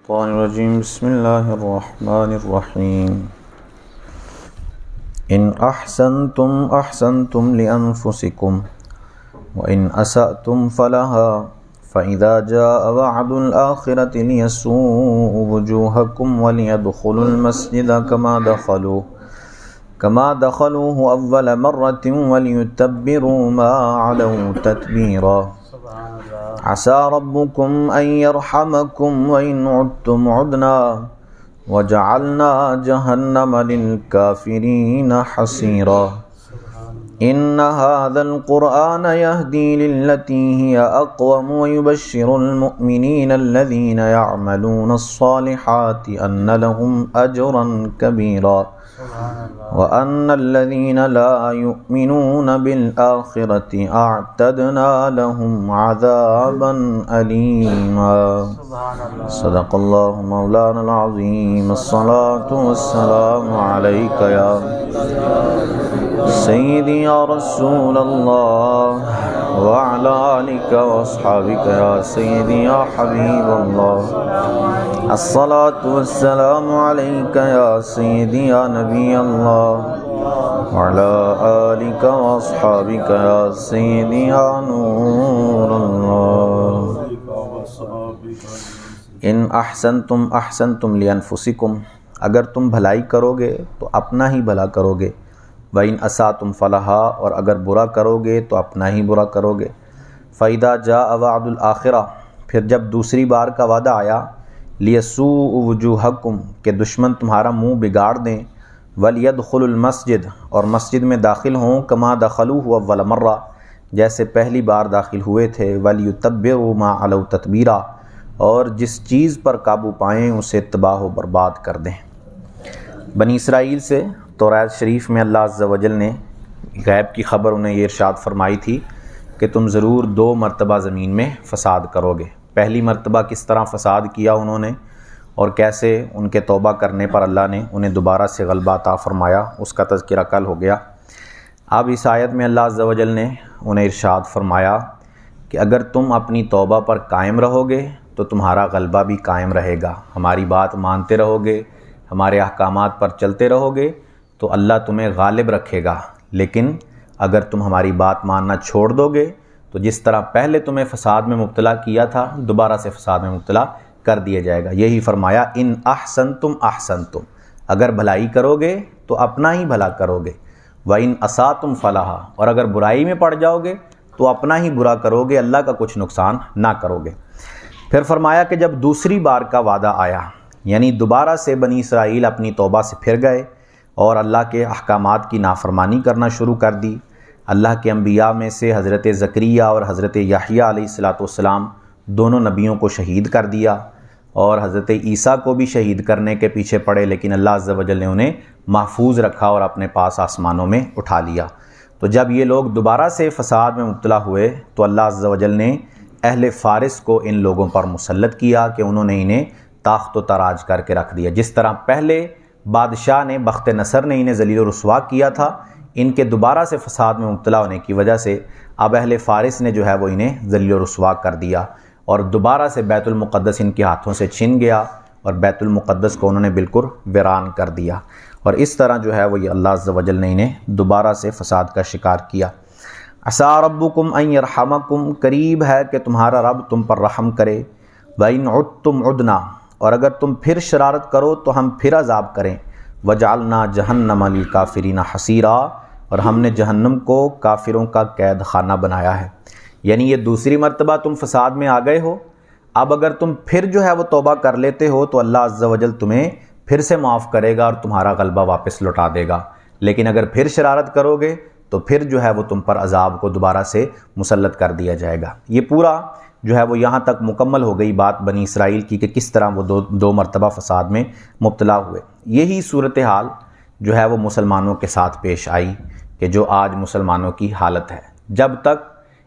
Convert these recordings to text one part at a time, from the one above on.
الشيطان الرجيم بسم الله الرحمن الرحيم إن أحسنتم لأنفسكم وإن أسأتم فلها فإذا جاء وعد الآخرة ليسوءوا وجوهكم وليدخلوا المسجد كما دخلوه أول مرة وليتبروا ما علوا تتبيرا عسى ربكم أن يرحمكم وإن عدتم عدنا وجعلنا جهنم للكافرين حصيرا إن هذا القرآن يهدي للتي هي أقوم ويبشر المؤمنين الذين يعملون الصالحات أن لهم أجرا كبيرا وأن الذين لا يؤمنون بالآخرة أعتدنا لهم عذابا أليما صدق الله مولانا العظيم الصلاة والسلام عليك يا سيدي يا رسول الله وعلى آلك وأصحابك يا سيدي يا حبيب الله الصلاة والسلام عليك يا سيدي يا نبي الله وعلى آلك وأصحابك يا سيدي يا نور الله ان احسنتم لانفسکم، اگر تم بھلائی کرو گے تو اپنا ہی بھلا کرو گے، وَإِنْ أَسَأْتُمْ فَلَهَا، اور اگر برا کرو گے تو اپنا ہی برا کرو گے۔ فَإِذَا جَاءَ وَعْدُ الْآخِرَةِ، پھر جب دوسری بار کا وعدہ آیا، لِيَسُوءُ وُجُوهَكُمْ، کہ دشمن تمہارا منہ بگاڑ دیں، وَلْيَدْخُلُوا الْمَسْجِدَ، اور مسجد میں داخل ہوں، كَمَا دَخَلُوهُ أَوَّلَ مَرَّةٍ، جیسے پہلی بار داخل ہوئے تھے، وَلْيُتَبِّرُوا مَا عَلَوْا تَتْبِيرًا، اور جس چیز پر قابو پائیں اسے تباہ و برباد کر دیں۔ بنی اسرائیل سے توراۃ شریف میں اللہ عز و جل نے غیب کی خبر انہیں یہ ارشاد فرمائی تھی کہ تم ضرور 2 مرتبہ زمین میں فساد کرو گے۔ پہلی مرتبہ کس طرح فساد کیا انہوں نے اور کیسے ان کے توبہ کرنے پر اللہ نے انہیں دوبارہ سے غلبہ عطا فرمایا، اس کا تذکرہ کل ہو گیا۔ اب اس آیت میں اللہ عز و جل نے انہیں ارشاد فرمایا کہ اگر تم اپنی توبہ پر قائم رہو گے تو تمہارا غلبہ بھی قائم رہے گا، ہماری بات مانتے رہو گے، ہمارے احکامات پر چلتے رہو گے تو اللہ تمہیں غالب رکھے گا۔ لیکن اگر تم ہماری بات ماننا چھوڑ دو گے تو جس طرح پہلے تمہیں فساد میں مبتلا کیا تھا دوبارہ سے فساد میں مبتلا کر دیا جائے گا۔ یہی فرمایا ان احسنتم، اگر بھلائی کرو گے تو اپنا ہی بھلا کرو گے، وَإِنْ أَسَأْتُمْ فَلَهَا، اور اگر برائی میں پڑ جاؤ گے تو اپنا ہی برا کرو گے، اللہ کا کچھ نقصان نہ کرو گے۔ پھر فرمایا کہ جب دوسری بار کا وعدہ آیا، یعنی دوبارہ سے بنی اسرائیل اپنی توبہ سے پھر گئے اور اللہ کے احکامات کی نافرمانی کرنا شروع کر دی، اللہ کے انبیاء میں سے حضرت زکریا اور حضرت یحییٰ علیہ السلام دونوں نبیوں کو شہید کر دیا، اور حضرت عیسیٰ کو بھی شہید کرنے کے پیچھے پڑے، لیکن اللہ عز و جل نے انہیں محفوظ رکھا اور اپنے پاس آسمانوں میں اٹھا لیا۔ تو جب یہ لوگ دوبارہ سے فساد میں مبتلا ہوئے تو اللہ عز و جل نے اہل فارس کو ان لوگوں پر مسلط کیا کہ انہوں نے انہیں تاخت و تاراج کر کے رکھ دیا۔ جس طرح پہلے بادشاہ نے بخت نصر نے انہیں ذلیل و رسوا کیا تھا، ان کے دوبارہ سے فساد میں مبتلا ہونے کی وجہ سے اب اہل فارس نے جو ہے وہ انہیں ذلیل و رسوا کر دیا، اور دوبارہ سے بیت المقدس ان کے ہاتھوں سے چھن گیا اور بیت المقدس کو انہوں نے بالکل ویران کر دیا، اور اس طرح جو ہے وہ یہ اللہ عز و جل نے انہیں دوبارہ سے فساد کا شکار کیا۔ عسیٰ ربکم ان یرحمکم، قریب ہے کہ تمہارا رب تم پر رحم کرے، وَإِنْ عُدْتُمْ عُدْنَا، اور اگر تم پھر شرارت کرو تو ہم پھر عذاب کریں، وَجَعَلْنَا جَهَنَّمَ لِلْكَافِرِينَ حَصِيرًا، اور ہم نے جہنم کو کافروں کا قید خانہ بنایا ہے۔ یعنی یہ دوسری مرتبہ تم فساد میں آ گئے ہو، اب اگر تم پھر جو ہے وہ توبہ کر لیتے ہو تو اللہ عز و جل تمہیں پھر سے معاف کرے گا اور تمہارا غلبہ واپس لوٹا دے گا، لیکن اگر پھر شرارت کرو گے تو پھر جو ہے وہ تم پر عذاب کو دوبارہ سے مسلط کر دیا جائے گا۔ یہ پورا جو ہے وہ یہاں تک مکمل ہو گئی بات بنی اسرائیل کی کہ کس طرح وہ دو مرتبہ فساد میں مبتلا ہوئے۔ یہی صورتحال جو ہے وہ مسلمانوں کے ساتھ پیش آئی کہ جو آج مسلمانوں کی حالت ہے۔ جب تک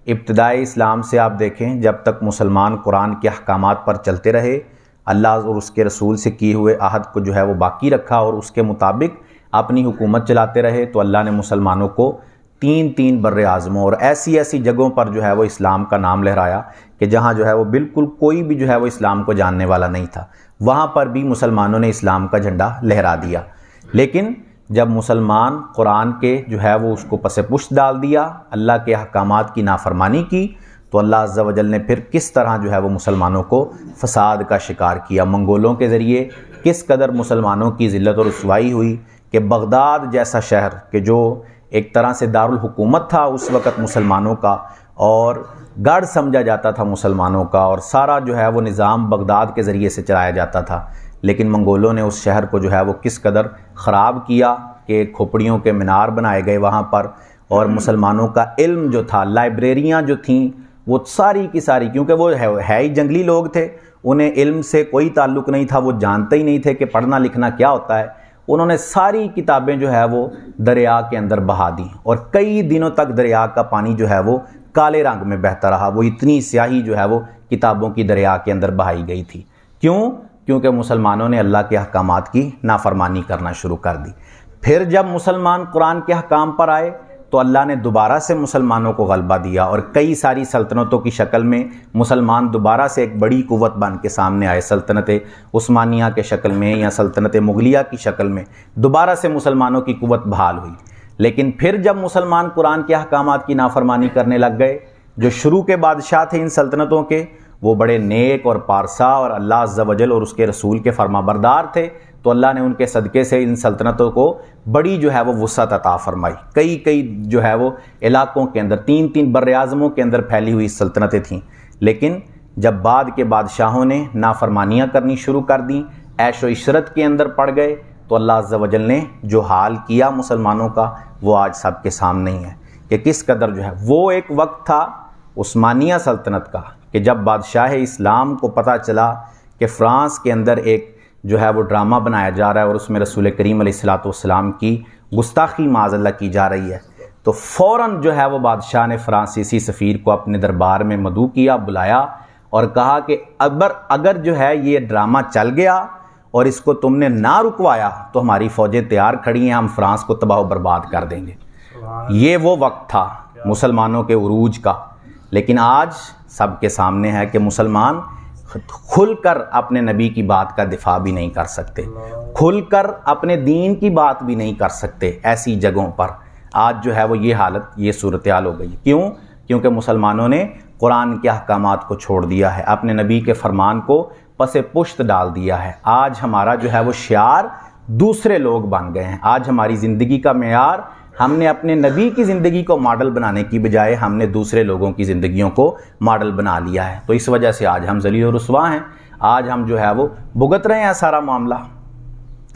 ابتدائی اسلام سے آپ دیکھیں، جب تک مسلمان قرآن کے احکامات پر چلتے رہے، اللہ اور اس کے رسول سے کیے ہوئے عہد کو جو ہے وہ باقی رکھا اور اس کے مطابق اپنی حکومت چلاتے رہے، تو اللہ نے مسلمانوں کو 3 بر اعظموں اور ایسی جگہوں پر جو ہے وہ اسلام کا نام لہرایا کہ جہاں جو ہے وہ بالکل کوئی بھی جو ہے وہ اسلام کو جاننے والا نہیں تھا۔ وہاں پر بھی مسلمانوں نے اسلام کا جھنڈا لہرا دیا۔ لیکن جب مسلمان قرآن کے جو ہے وہ اس کو پس پشت ڈال دیا، اللہ کے احکامات کی نافرمانی کی، تو اللہ عز و جل نے پھر کس طرح جو ہے وہ مسلمانوں کو فساد کا شکار کیا۔ منگولوں کے ذریعے کس قدر مسلمانوں کی ذلت و رسوائی ہوئی کہ بغداد جیسا شہر کہ جو ایک طرح سے دارالحکومت تھا اس وقت مسلمانوں کا، اور گڑھ سمجھا جاتا تھا مسلمانوں کا، اور سارا جو ہے وہ نظام بغداد کے ذریعے سے چلایا جاتا تھا، لیکن منگولوں نے اس شہر کو جو ہے وہ کس قدر خراب کیا کہ کھوپڑیوں کے مینار بنائے گئے وہاں پر، اور مسلمانوں کا علم جو تھا، لائبریریاں جو تھیں وہ ساری کی ساری، کیونکہ وہ ہے ہی جنگلی لوگ تھے، انہیں علم سے کوئی تعلق نہیں تھا، وہ جانتے ہی نہیں تھے کہ پڑھنا لکھنا کیا ہوتا ہے، انہوں نے ساری کتابیں جو ہے وہ دریا کے اندر بہا دیں، اور کئی دنوں تک دریا کا پانی جو ہے وہ کالے رنگ میں بہتا رہا، وہ اتنی سیاہی جو ہے وہ کتابوں کی دریا کے اندر بہائی گئی تھی۔ کیوں؟ کیونکہ مسلمانوں نے اللہ کے احکامات کی نافرمانی کرنا شروع کر دی۔ پھر جب مسلمان قرآن کے احکام پر آئے تو اللہ نے دوبارہ سے مسلمانوں کو غلبہ دیا، اور کئی ساری سلطنتوں کی شکل میں مسلمان دوبارہ سے ایک بڑی قوت بن کے سامنے آئے، سلطنت عثمانیہ کے شکل میں یا سلطنت مغلیہ کی شکل میں دوبارہ سے مسلمانوں کی قوت بحال ہوئی۔ لیکن پھر جب مسلمان قرآن کے احکامات کی نافرمانی کرنے لگ گئے، جو شروع کے بادشاہ تھے ان سلطنتوں کے وہ بڑے نیک اور پارسا اور اللہ عز و جل اور اس کے رسول کے فرما بردار تھے، تو اللہ نے ان کے صدقے سے ان سلطنتوں کو بڑی جو ہے وہ وسعت عطا فرمائی۔ کئی جو ہے وہ علاقوں کے اندر، 3 بر اعظموں کے اندر پھیلی ہوئی سلطنتیں تھیں، لیکن جب بعد کے بادشاہوں نے نافرمانیاں کرنی شروع کر دیں، عیش و عشرت کے اندر پڑ گئے، تو اللہ عز و جل نے جو حال کیا مسلمانوں کا وہ آج سب کے سامنے ہی ہے کہ کس قدر جو ہے وہ ایک وقت تھا عثمانیہ سلطنت کا کہ جب بادشاہ اسلام کو پتہ چلا کہ فرانس کے اندر ایک جو ہے وہ ڈرامہ بنایا جا رہا ہے اور اس میں رسول کریم علیہ الصلوۃ والسلام کی گستاخی معاذ اللہ کی جا رہی ہے، تو فوراً جو ہے وہ بادشاہ نے فرانسیسی سفیر کو اپنے دربار میں مدعو کیا، بلایا اور کہا کہ اگر جو ہے یہ ڈرامہ چل گیا اور اس کو تم نے نہ رکوایا تو ہماری فوجیں تیار کھڑی ہیں، ہم فرانس کو تباہ و برباد کر دیں گے۔ یہ وہ وقت تھا مسلمانوں کے عروج کا، لیکن آج سب کے سامنے ہے کہ مسلمان کھل کر اپنے نبی کی بات کا دفاع بھی نہیں کر سکتے، کھل کر اپنے دین کی بات بھی نہیں کر سکتے۔ ایسی جگہوں پر آج جو ہے وہ یہ حالت، یہ صورتحال ہو گئی۔ کیوں؟ کیونکہ مسلمانوں نے قرآن کے احکامات کو چھوڑ دیا ہے، اپنے نبی کے فرمان کو پس پشت ڈال دیا ہے۔ آج ہمارا جو ہے وہ شعار دوسرے لوگ بن گئے ہیں، آج ہماری زندگی کا معیار ہم نے اپنے نبی کی زندگی کو ماڈل بنانے کی بجائے ہم نے دوسرے لوگوں کی زندگیوں کو ماڈل بنا لیا ہے، تو اس وجہ سے آج ہم ذلیل و رسوا ہیں، آج ہم جو ہے وہ بھگت رہے ہیں سارا معاملہ۔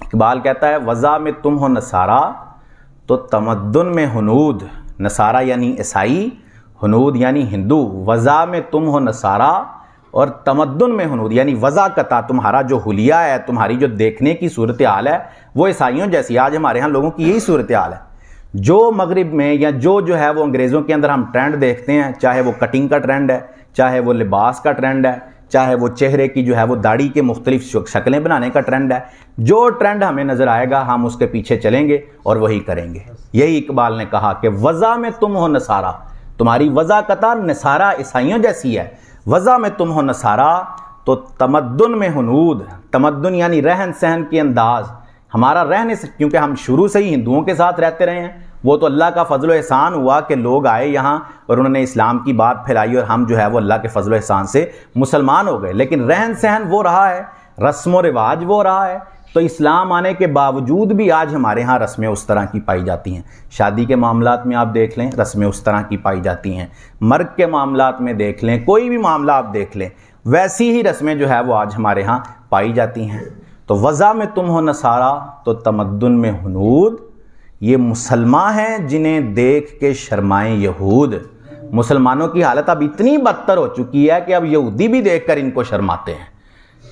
اقبال کہتا ہے وضع میں تم ہو نصارہ تو تمدن میں ہنود، نصارہ یعنی عیسائی، ہنود یعنی ہندو، وضع میں تم ہو نصارہ اور تمدن میں ہنود یعنی وضع قطع، تمہارا جو حلیہ ہے، تمہاری جو دیکھنے کی صورتحال ہے وہ عیسائیوں جیسی۔ آج ہمارے ہاں لوگوں کی یہی صورتحال ہے، جو مغرب میں یا جو ہے وہ انگریزوں کے اندر ہم ٹرینڈ دیکھتے ہیں، چاہے وہ کٹنگ کا ٹرینڈ ہے، چاہے وہ لباس کا ٹرینڈ ہے، چاہے وہ چہرے کی جو ہے وہ داڑھی کے مختلف شکلیں بنانے کا ٹرینڈ ہے، جو ٹرینڈ ہمیں نظر آئے گا ہم اس کے پیچھے چلیں گے اور وہی کریں گے۔ یہی اقبال نے کہا کہ وضع میں تم ہو نصارہ، تمہاری وضع قطع نصارہ عیسائیوں جیسی ہے، وضع میں تم ہو نصارہ تو تمدن میں ہنود، تمدن یعنی رہن سہن کے انداز، ہمارا رہنے سے، کیونکہ ہم شروع سے ہی ہندوؤں کے ساتھ رہتے رہے ہیں، وہ تو اللہ کا فضل و احسان ہوا کہ لوگ آئے یہاں اور انہوں نے اسلام کی بات پھیلائی اور ہم جو ہے وہ اللہ کے فضل و احسان سے مسلمان ہو گئے، لیکن رہن سہن وہ رہا ہے، رسم و رواج وہ رہا ہے، تو اسلام آنے کے باوجود بھی آج ہمارے ہاں رسمیں اس طرح کی پائی جاتی ہیں۔ شادی کے معاملات میں آپ دیکھ لیں رسمیں اس طرح کی پائی جاتی ہیں، مرگ کے معاملات میں دیکھ لیں، کوئی بھی معاملہ آپ دیکھ لیں، ویسی ہی رسمیں جو ہے وہ آج ہمارے ہاں پائی جاتی ہیں۔ تو وضع میں تم ہو نصارہ تو تمدن میں ہنود، یہ مسلمان ہیں جنہیں دیکھ کے شرمائیں یہود۔ مسلمانوں کی حالت اب اتنی بدتر ہو چکی ہے کہ اب یہودی بھی دیکھ کر ان کو شرماتے ہیں۔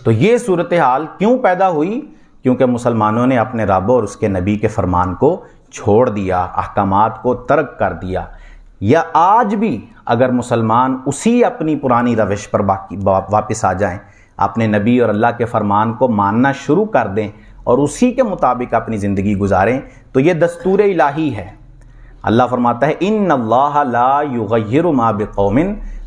تو یہ صورتحال کیوں پیدا ہوئی؟ کیونکہ مسلمانوں نے اپنے رب اور اس کے نبی کے فرمان کو چھوڑ دیا، احکامات کو ترک کر دیا۔ یا آج بھی اگر مسلمان اسی اپنی پرانی روش پر واپس آ جائیں، اپنے نبی اور اللہ کے فرمان کو ماننا شروع کر دیں اور اسی کے مطابق اپنی زندگی گزاریں، تو یہ دستور الہی ہے۔ اللہ فرماتا ہے ان اللہ لا یغیر ما بقوم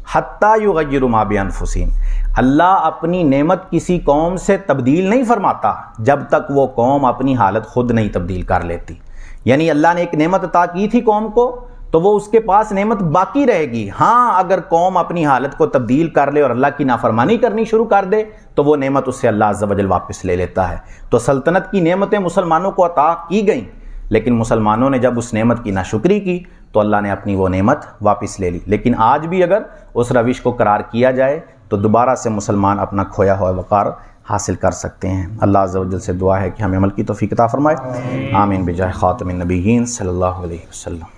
حتیٰ یغیروا ما بانفسہم، اللہ اپنی نعمت کسی قوم سے تبدیل نہیں فرماتا جب تک وہ قوم اپنی حالت خود نہیں تبدیل کر لیتی۔ یعنی اللہ نے ایک نعمت عطا کی تھی قوم کو تو وہ اس کے پاس نعمت باقی رہے گی، ہاں اگر قوم اپنی حالت کو تبدیل کر لے اور اللہ کی نافرمانی کرنی شروع کر دے تو وہ نعمت اس سے اللہ عز و جل واپس لے لیتا ہے۔ تو سلطنت کی نعمتیں مسلمانوں کو عطا کی گئیں، لیکن مسلمانوں نے جب اس نعمت کی ناشکری کی تو اللہ نے اپنی وہ نعمت واپس لے لی۔ لیکن آج بھی اگر اس روش کو قرار کیا جائے تو دوبارہ سے مسلمان اپنا کھویا ہوا وقار حاصل کر سکتے ہیں۔ اللہ عز و جل سے دعا ہے کہ ہمیں عمل کی توفیق عطا فرمائے، آمین بجاہ خاتم النبیین صلی اللہ علیہ وسلم۔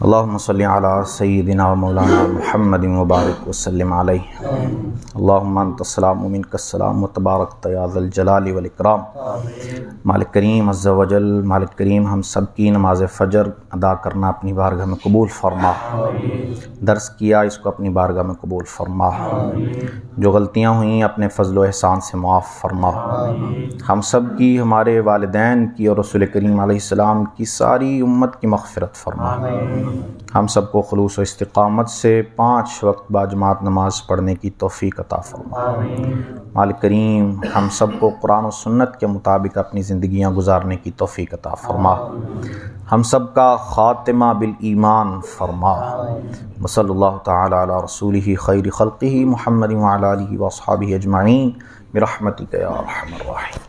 اللہم صلی علی سیدنا و مولانا محمد وبارک وسلم علیہ۔ اللہم انت السلام و منک السلام و تبارکت یا ذا الجلال والاکرام۔ مالک کریم عز و جل، مالک کریم ہم سب کی نماز فجر ادا کرنا اپنی بارگاہ میں قبول فرما، درس کیا اس کو اپنی بارگاہ میں قبول فرما، جو غلطیاں ہوئیں اپنے فضل و احسان سے معاف فرما، ہم سب کی، ہمارے والدین کی اور رسول کریم علیہ السلام کی ساری امت کی مغفرت فرما، ہم سب کو خلوص و استقامت سے 5 وقت باجماعت نماز پڑھنے کی توفیق عطا فرما۔ مالک کریم ہم سب کو قرآن و سنت کے مطابق اپنی زندگیاں گزارنے کی توفیق عطا فرما، ہم سب کا خاتمہ بالایمان فرما۔ وصلی اللہ تعالی علی رسولہ خیر خلقہ محمد وعلی آلہ واصحابہ اجمعین برحمتک یا ارحم الراحمین۔